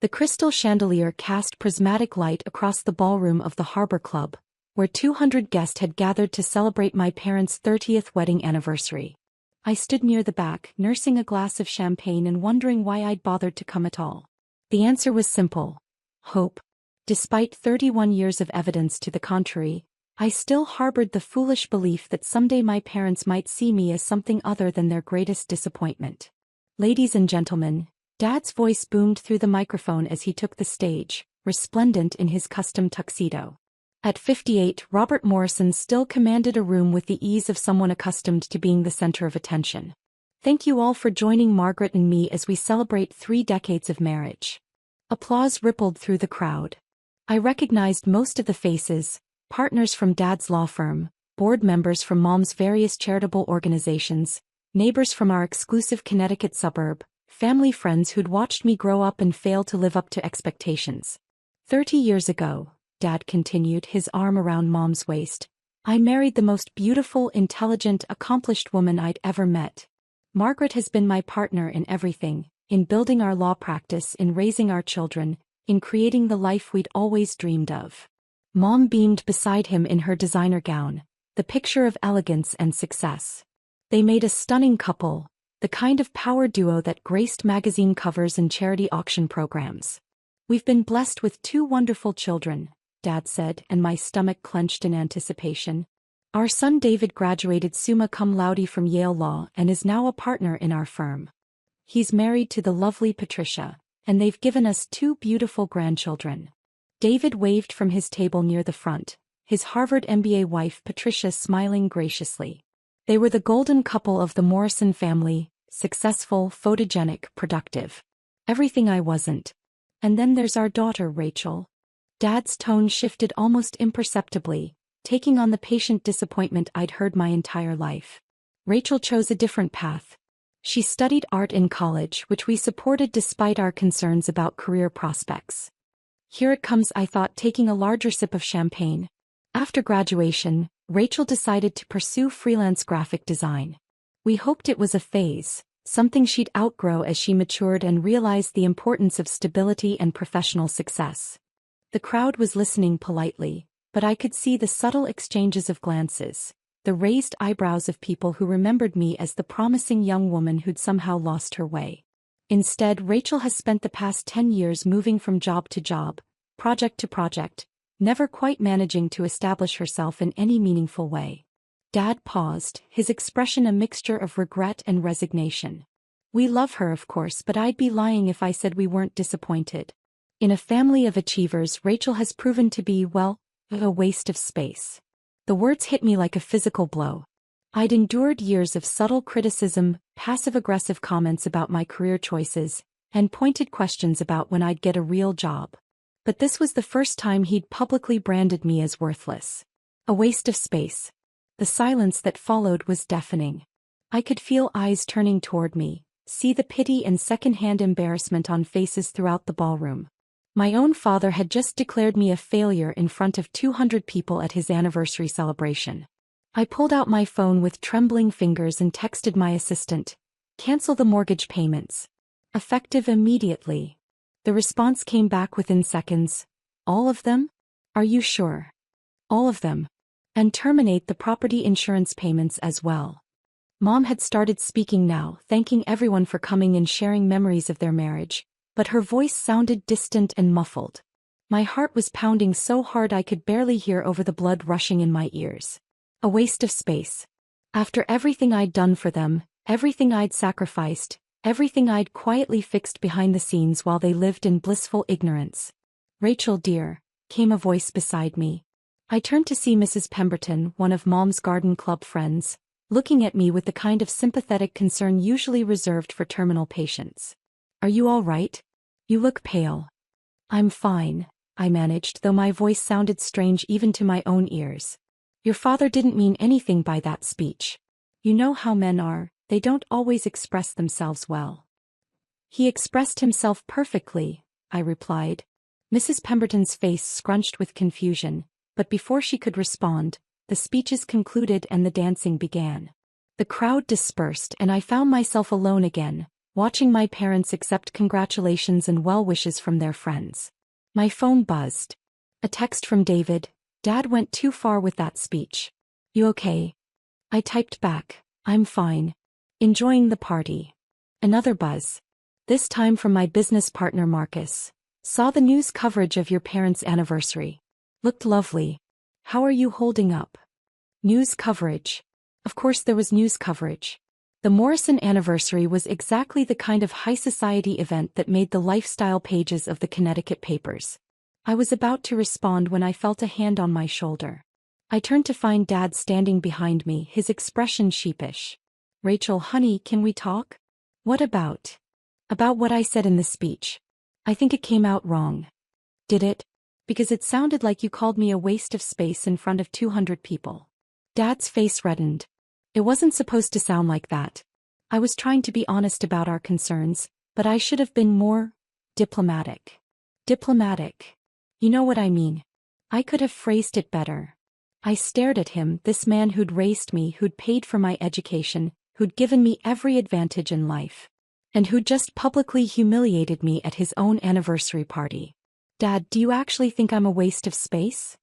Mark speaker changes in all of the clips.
Speaker 1: The crystal chandelier cast prismatic light across the ballroom of the Harbor Club, where 200 guests had gathered to celebrate my parents' 30th wedding anniversary. I stood near the back, nursing a glass of champagne and wondering why I'd bothered to come at all. The answer was simple: hope. Despite 31 years of evidence to the contrary, I still harbored the foolish belief that someday my parents might see me as something other than their greatest disappointment. Ladies and gentlemen, Dad's voice boomed through the microphone as he took the stage, resplendent in his custom tuxedo. At 58, Robert Morrison still commanded a room with the ease of someone accustomed to being the center of attention. Thank you all for joining Margaret and me as we celebrate 3 decades of marriage. Applause rippled through the crowd. I recognized most of the faces: partners from Dad's law firm, board members from Mom's various charitable organizations, neighbors from our exclusive Connecticut suburb, family friends who'd watched me grow up and fail to live up to expectations. 30 years ago, Dad continued, his arm around Mom's waist, I married the most beautiful, intelligent, accomplished woman I'd ever met. Margaret has been my partner in everything, in building our law practice, in raising our children, in creating the life we'd always dreamed of. Mom beamed beside him in her designer gown, the picture of elegance and success. They made a stunning couple, the kind of power duo that graced magazine covers and charity auction programs. We've been blessed with 2 wonderful children, Dad said, and my stomach clenched in anticipation. Our son David graduated summa cum laude from Yale Law and is now a partner in our firm. He's married to the lovely Patricia, and they've given us 2 beautiful grandchildren. David waved from his table near the front, his Harvard MBA wife Patricia smiling graciously. They were the golden couple of the Morrison family, successful, photogenic, productive. Everything I wasn't. And then there's our daughter Rachel. Dad's tone shifted almost imperceptibly, taking on the patient disappointment I'd heard my entire life. Rachel chose a different path. She studied art in college, which we supported despite our concerns about career prospects. Here it comes, I thought, taking a larger sip of champagne. After graduation, Rachel decided to pursue freelance graphic design. We hoped it was a phase, something she'd outgrow as she matured and realized the importance of stability and professional success. The crowd was listening politely, but I could see the subtle exchanges of glances, the raised eyebrows of people who remembered me as the promising young woman who'd somehow lost her way. Instead, Rachel has spent the past 10 years moving from job to job, project to project, never quite managing to establish herself in any meaningful way. Dad paused, his expression a mixture of regret and resignation. We love her, of course, but I'd be lying if I said we weren't disappointed. In a family of achievers, Rachel has proven to be, well, a waste of space. The words hit me like a physical blow. I'd endured years of subtle criticism, passive-aggressive comments about my career choices, and pointed questions about when I'd get a real job. But this was the first time he'd publicly branded me as worthless. A waste of space. The silence that followed was deafening. I could feel eyes turning toward me, see the pity and second-hand embarrassment on faces throughout the ballroom. My own father had just declared me a failure in front of 200 people at his anniversary celebration. I pulled out my phone with trembling fingers and texted my assistant, "Cancel the mortgage payments. Effective immediately." The response came back within seconds. "All of them? Are you sure?" "All of them. And terminate the property insurance payments as well." Mom had started speaking now, thanking everyone for coming and sharing memories of their marriage, but her voice sounded distant and muffled. My heart was pounding so hard I could barely hear over the blood rushing in my ears. A waste of space. After everything I'd done for them, everything I'd sacrificed, everything I'd quietly fixed behind the scenes while they lived in blissful ignorance. "Rachel, dear," came a voice beside me. I turned to see Mrs. Pemberton, one of Mom's garden club friends, looking at me with the kind of sympathetic concern usually reserved for terminal patients. "Are you all right? You look pale." "I'm fine," I managed, though my voice sounded strange even to my own ears. "Your father didn't mean anything by that speech. You know how men are, they don't always express themselves well." "He expressed himself perfectly," I replied. Mrs. Pemberton's face scrunched with confusion, but before she could respond, the speeches concluded and the dancing began. The crowd dispersed and I found myself alone again, watching my parents accept congratulations and well wishes from their friends. My phone buzzed. A text from David. Dad went too far with that speech. You okay? I typed back, I'm fine. Enjoying the party. Another buzz. This time from my business partner Marcus. Saw the news coverage of your parents' anniversary. Looked lovely. How are you holding up? News coverage. Of course there was news coverage. The Morrison anniversary was exactly the kind of high society event that made the lifestyle pages of the Connecticut papers. I was about to respond when I felt a hand on my shoulder. I turned to find Dad standing behind me, his expression sheepish. Rachel, honey, can we talk? What about? About what I said in the speech. I think it came out wrong. Did it? Because it sounded like you called me a waste of space in front of 200 people. Dad's face reddened. It wasn't supposed to sound like that. I was trying to be honest about our concerns, but I should have been more diplomatic. Diplomatic. You know what I mean. I could have phrased it better. I stared at him, this man who'd raised me, who'd paid for my education, who'd given me every advantage in life. And who'd just publicly humiliated me at his own anniversary party. Dad, do you actually think I'm a waste of space?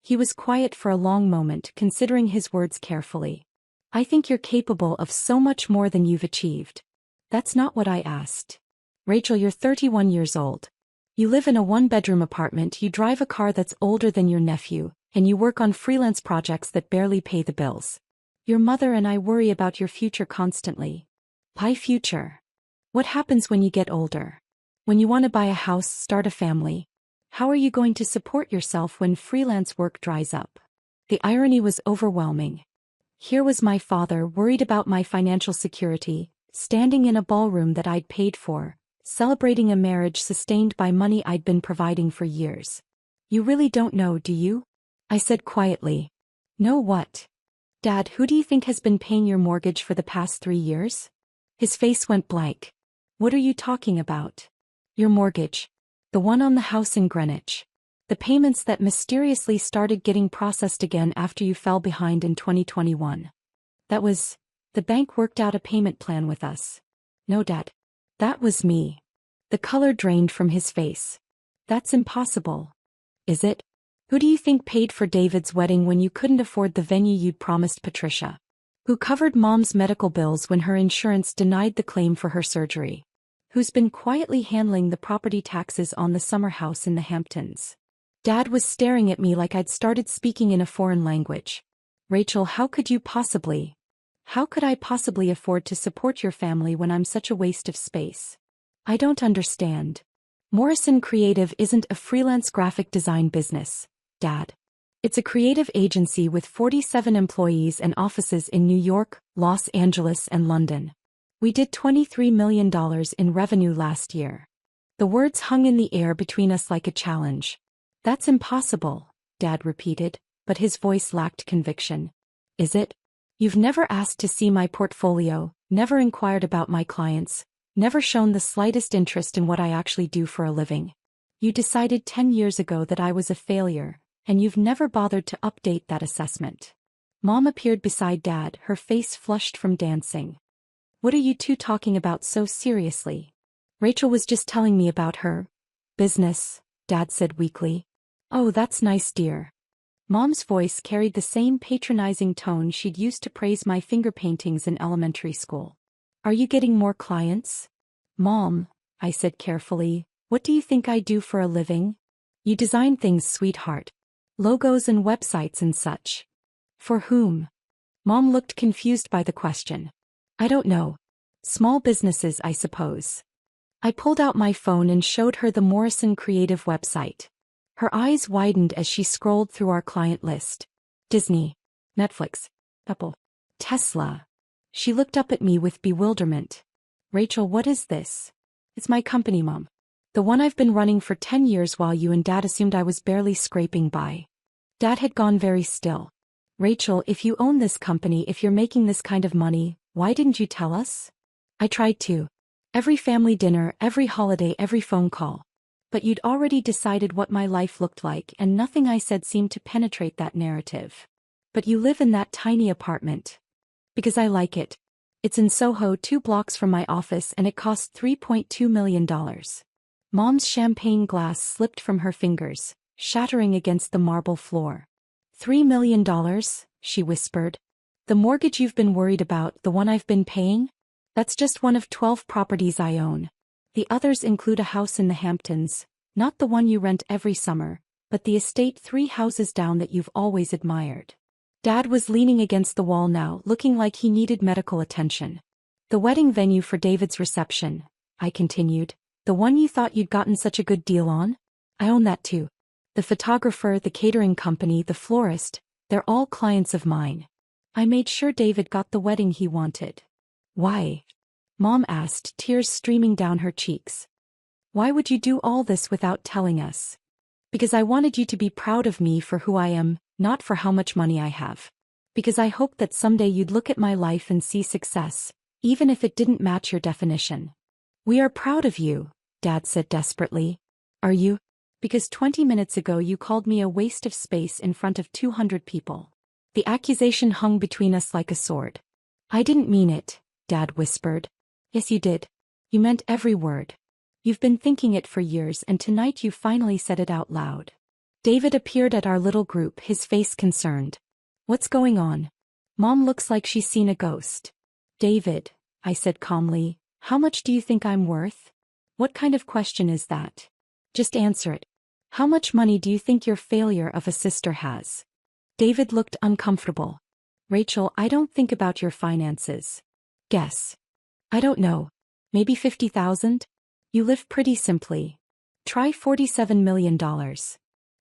Speaker 1: He was quiet for a long moment, considering his words carefully. I think you're capable of so much more than you've achieved. That's not what I asked. Rachel, you're 31 years old. You live in a one-bedroom apartment, you drive a car that's older than your nephew, and you work on freelance projects that barely pay the bills. Your mother and I worry about your future constantly. My future. What happens when you get older? When you want to buy a house, start a family? How are you going to support yourself when freelance work dries up? The irony was overwhelming. Here was my father worried about my financial security, standing in a ballroom that I'd paid for, celebrating a marriage sustained by money I'd been providing for years. You really don't know, do you? I said quietly. Know what? Dad, who do you think has been paying your mortgage for the past 3 years? His face went blank. What are you talking about? Your mortgage. The one on the house in Greenwich. The payments that mysteriously started getting processed again after you fell behind in 2021. The bank worked out a payment plan with us. No, Dad. That was me. The color drained from his face. That's impossible. Is it? Who do you think paid for David's wedding when you couldn't afford the venue you'd promised Patricia? Who covered Mom's medical bills when her insurance denied the claim for her surgery? Who's been quietly handling the property taxes on the summer house in the Hamptons? Dad was staring at me like I'd started speaking in a foreign language. Rachel, how could I possibly afford to support your family when I'm such a waste of space? I don't understand. Morrison Creative isn't a freelance graphic design business, Dad. It's a creative agency with 47 employees and offices in New York, Los Angeles, and London. We did $23 million in revenue last year. The words hung in the air between us like a challenge. That's impossible, Dad repeated, but his voice lacked conviction. Is it? You've never asked to see my portfolio, never inquired about my clients, never shown the slightest interest in what I actually do for a living. You decided 10 years ago that I was a failure, and you've never bothered to update that assessment. Mom appeared beside Dad, her face flushed from dancing. What are you two talking about so seriously? Rachel was just telling me about her business, Dad said weakly. Oh, that's nice, dear. Mom's voice carried the same patronizing tone she'd used to praise my finger paintings in elementary school. Are you getting more clients? Mom, I said carefully, what do you think I do for a living? You design things, sweetheart. Logos and websites and such. For whom? Mom looked confused by the question. I don't know. Small businesses, I suppose. I pulled out my phone and showed her the Morrison Creative website. Her eyes widened as she scrolled through our client list. Disney, Netflix, Apple, Tesla. She looked up at me with bewilderment. Rachel, what is this? It's my company, Mom. The one I've been running for 10 years while you and Dad assumed I was barely scraping by. Dad had gone very still. Rachel, if you own this company, if you're making this kind of money, why didn't you tell us? I tried to. Every family dinner, every holiday, every phone call. But you'd already decided what my life looked like, and nothing I said seemed to penetrate that narrative. But you live in that tiny apartment. Because I like it. It's in Soho, 2 blocks from my office, and it costs $3.2 million. Mom's champagne glass slipped from her fingers, shattering against the marble floor. $3 million, she whispered. The mortgage you've been worried about, the one I've been paying? That's just one of 12 properties I own. The others include a house in the Hamptons, not the one you rent every summer, but the estate 3 houses down that you've always admired. Dad was leaning against the wall now, looking like he needed medical attention. The wedding venue for David's reception, I continued. The one you thought you'd gotten such a good deal on? I own that too. The photographer, the catering company, the florist, they're all clients of mine. I made sure David got the wedding he wanted. Why? Mom asked, tears streaming down her cheeks. Why would you do all this without telling us? Because I wanted you to be proud of me for who I am, not for how much money I have. Because I hoped that someday you'd look at my life and see success, even if it didn't match your definition. We are proud of you, Dad said desperately. Are you? Because 20 minutes ago you called me a waste of space in front of 200 people. The accusation hung between us like a sword. I didn't mean it, Dad whispered. Yes, you did. You meant every word. You've been thinking it for years, and tonight you finally said it out loud. David appeared at our little group, his face concerned. What's going on? Mom looks like she's seen a ghost. David, I said calmly, how much do you think I'm worth? What kind of question is that? Just answer it. How much money do you think your failure of a sister has? David looked uncomfortable. Rachel, I don't think about your finances. Guess. I don't know. Maybe 50,000? You live pretty simply. Try $47 million.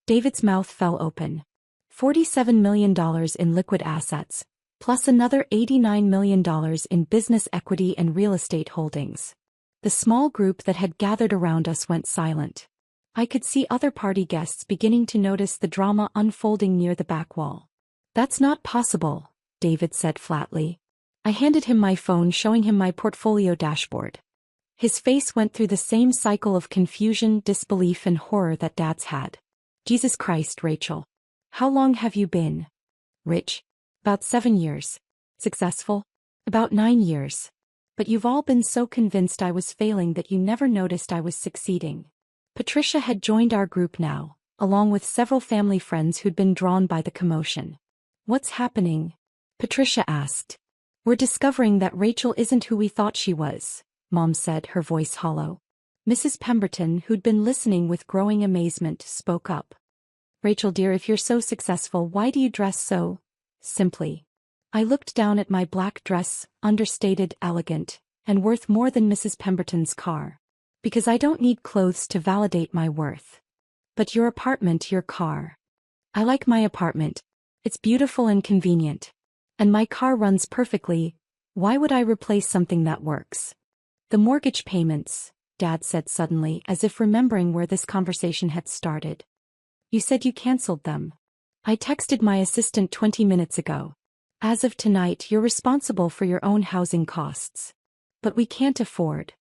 Speaker 1: David's mouth fell open. $47 million in liquid assets, plus another $89 million in business equity and real estate holdings. The small group that had gathered around us went silent. I could see other party guests beginning to notice the drama unfolding near the back wall. That's not possible, David said flatly. I handed him my phone, showing him my portfolio dashboard. His face went through the same cycle of confusion, disbelief, and horror that Dad's had. Jesus Christ, Rachel. How long have you been rich? About 7 years. Successful? About 9 years. But you've all been so convinced I was failing that you never noticed I was succeeding. Patricia had joined our group now, along with several family friends who'd been drawn by the commotion. What's happening? Patricia asked. We're discovering that Rachel isn't who we thought she was, Mom said, her voice hollow. Mrs. Pemberton, who'd been listening with growing amazement, spoke up. Rachel dear, if you're so successful, why do you dress so simply? I looked down at my black dress, understated, elegant, and worth more than Mrs. Pemberton's car. Because I don't need clothes to validate my worth. But your apartment, your car. I like my apartment. It's beautiful and convenient. And my car runs perfectly. Why would I replace something that works? The mortgage payments, Dad said suddenly, as if remembering where this conversation had started. You said you canceled them. I texted my assistant 20 minutes ago. As of tonight, you're responsible for your own housing costs. But we can't afford.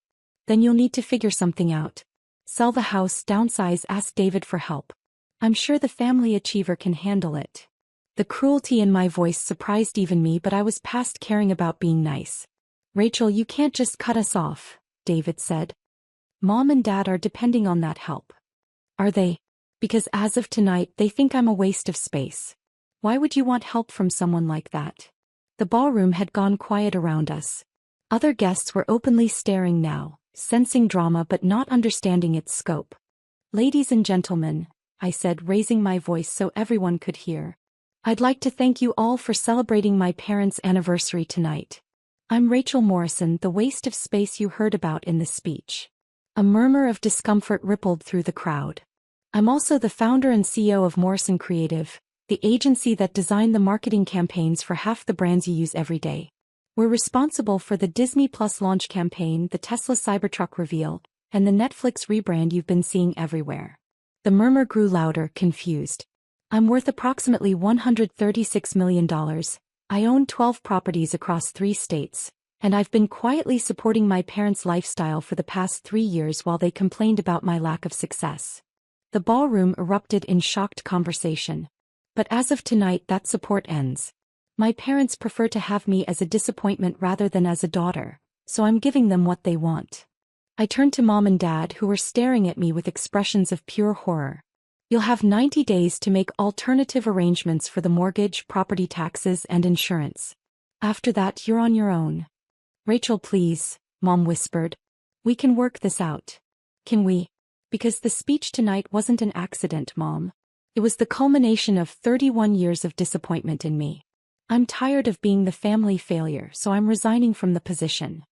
Speaker 1: Then you'll need to figure something out. Sell the house, downsize, ask David for help. I'm sure the family achiever can handle it. The cruelty in my voice surprised even me, but I was past caring about being nice. Rachel, you can't just cut us off, David said. Mom and Dad are depending on that help. Are they? Because as of tonight, they think I'm a waste of space. Why would you want help from someone like that? The ballroom had gone quiet around us. Other guests were openly staring now, sensing drama but not understanding its scope. Ladies and gentlemen, I said, raising my voice so everyone could hear. I'd like to thank you all for celebrating my parents' anniversary tonight. I'm Rachel Morrison, the waste of space you heard about in the speech. A murmur of discomfort rippled through the crowd. I'm also the founder and CEO of Morrison Creative, the agency that designed the marketing campaigns for half the brands you use every day. We're responsible for the Disney Plus launch campaign, the Tesla Cybertruck reveal, and the Netflix rebrand you've been seeing everywhere. The murmur grew louder, confused. I'm worth approximately $136 million. I own 12 properties across 3 states, and I've been quietly supporting my parents' lifestyle for the past 3 years while they complained about my lack of success. The ballroom erupted in shocked conversation. But as of tonight, that support ends. My parents prefer to have me as a disappointment rather than as a daughter, so I'm giving them what they want. I turned to Mom and Dad, who were staring at me with expressions of pure horror. You'll have 90 days to make alternative arrangements for the mortgage, property taxes, and insurance. After that, you're on your own. Rachel, please, Mom whispered. We can work this out. Can we? Because the speech tonight wasn't an accident, Mom. It was the culmination of 31 years of disappointment in me. I'm tired of being the family failure, so I'm resigning from the position.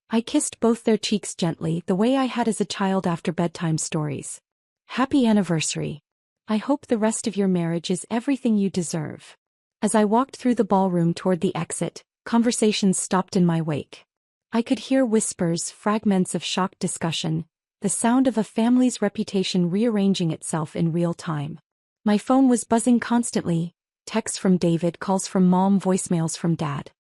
Speaker 1: I kissed both their cheeks gently, the way I had as a child after bedtime stories. Happy anniversary. I hope the rest of your marriage is everything you deserve. As I walked through the ballroom toward the exit, conversations stopped in my wake. I could hear whispers, fragments of shocked discussion, the sound of a family's reputation rearranging itself in real time. My phone was buzzing constantly, texts from David, calls from Mom, voicemails from Dad.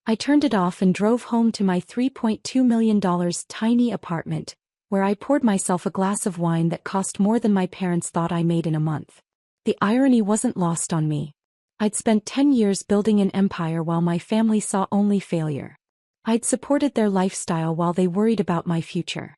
Speaker 1: I turned it off and drove home to my $3.2 million tiny apartment, where I poured myself a glass of wine that cost more than my parents thought I made in a month. The irony wasn't lost on me. I'd spent 10 years building an empire while my family saw only failure. I'd supported their lifestyle while they worried about my future.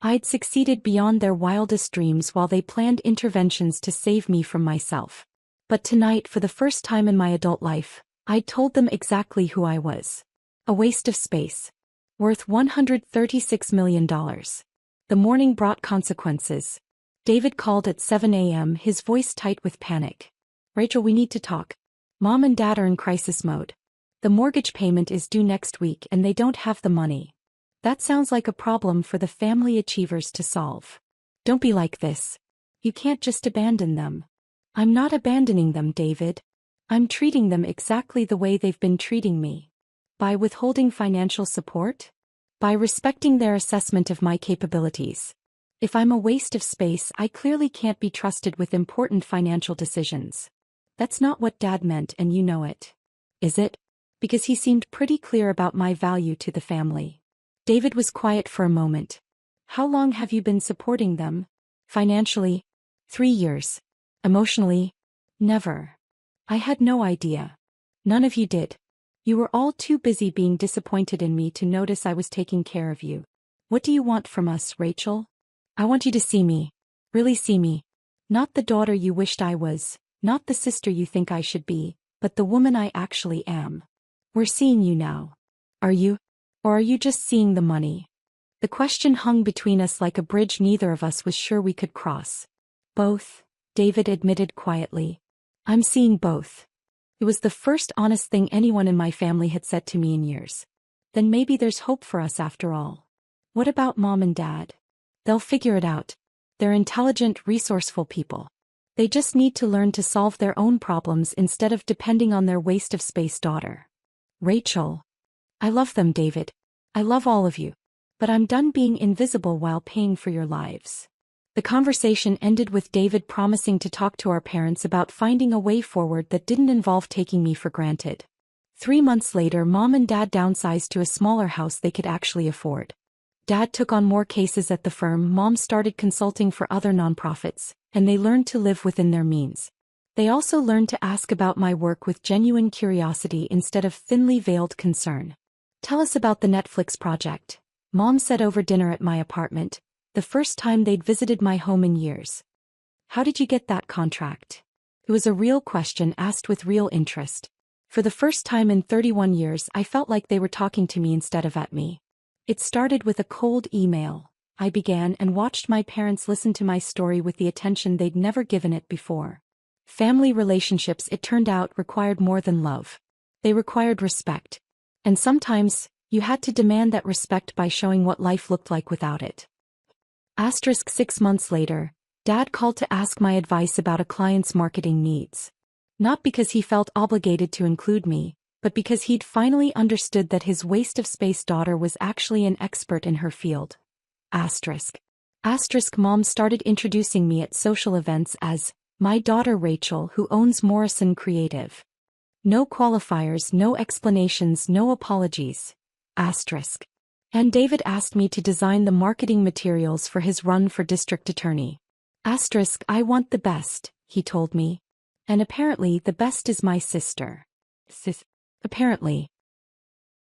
Speaker 1: I'd succeeded beyond their wildest dreams while they planned interventions to save me from myself. But tonight, for the first time in my adult life, I'd told them exactly who I was. A waste of space. Worth $136 million. The morning brought consequences. David called at 7 a.m., his voice tight with panic. Rachel, we need to talk. Mom and Dad are in crisis mode. The mortgage payment is due next week and they don't have the money. That sounds like a problem for the family achievers to solve. Don't be like this. You can't just abandon them. I'm not abandoning them, David. I'm treating them exactly the way they've been treating me. By withholding financial support? By respecting their assessment of my capabilities. If I'm a waste of space, I clearly can't be trusted with important financial decisions. That's not what Dad meant, and you know it. Is it? Because he seemed pretty clear about my value to the family. David was quiet for a moment. How long have you been supporting them? Financially? 3 years. Emotionally? Never. I had no idea. None of you did. You were all too busy being disappointed in me to notice I was taking care of you. What do you want from us, Rachel? I want you to see me. Really see me. Not the daughter you wished I was, not the sister you think I should be, but the woman I actually am. We're seeing you now. Are you? Or are you just seeing the money? The question hung between us like a bridge neither of us was sure we could cross. Both, David admitted quietly. I'm seeing both. It was the first honest thing anyone in my family had said to me in years. Then maybe there's hope for us after all. What about Mom and Dad? They'll figure it out. They're intelligent, resourceful people. They just need to learn to solve their own problems instead of depending on their waste of space daughter. Rachel. I love them, David. I love all of you. But I'm done being invisible while paying for your lives. The conversation ended with David promising to talk to our parents about finding a way forward that didn't involve taking me for granted. 3 months later, Mom and Dad downsized to a smaller house they could actually afford. Dad took on more cases at the firm, Mom started consulting for other nonprofits, and they learned to live within their means. They also learned to ask about my work with genuine curiosity instead of thinly veiled concern. Tell us about the Netflix project, Mom said over dinner at my apartment, the first time they'd visited my home in years. How did you get that contract? It was a real question asked with real interest. For the first time in 31 years, I felt like they were talking to me instead of at me. It started with a cold email. I began and watched my parents listen to my story with the attention they'd never given it before. Family relationships, it turned out, required more than love. They required respect. And sometimes, you had to demand that respect by showing what life looked like without it. 6 months later, Dad called to ask my advice about a client's marketing needs. Not because he felt obligated to include me, but because he'd finally understood that his waste of space daughter was actually an expert in her field. Mom started introducing me at social events as my daughter Rachel, who owns Morrison Creative. No qualifiers, no explanations, no apologies. And David asked me to design the marketing materials for his run for district attorney. I want the best, he told me. And apparently the best is my sister. Apparently,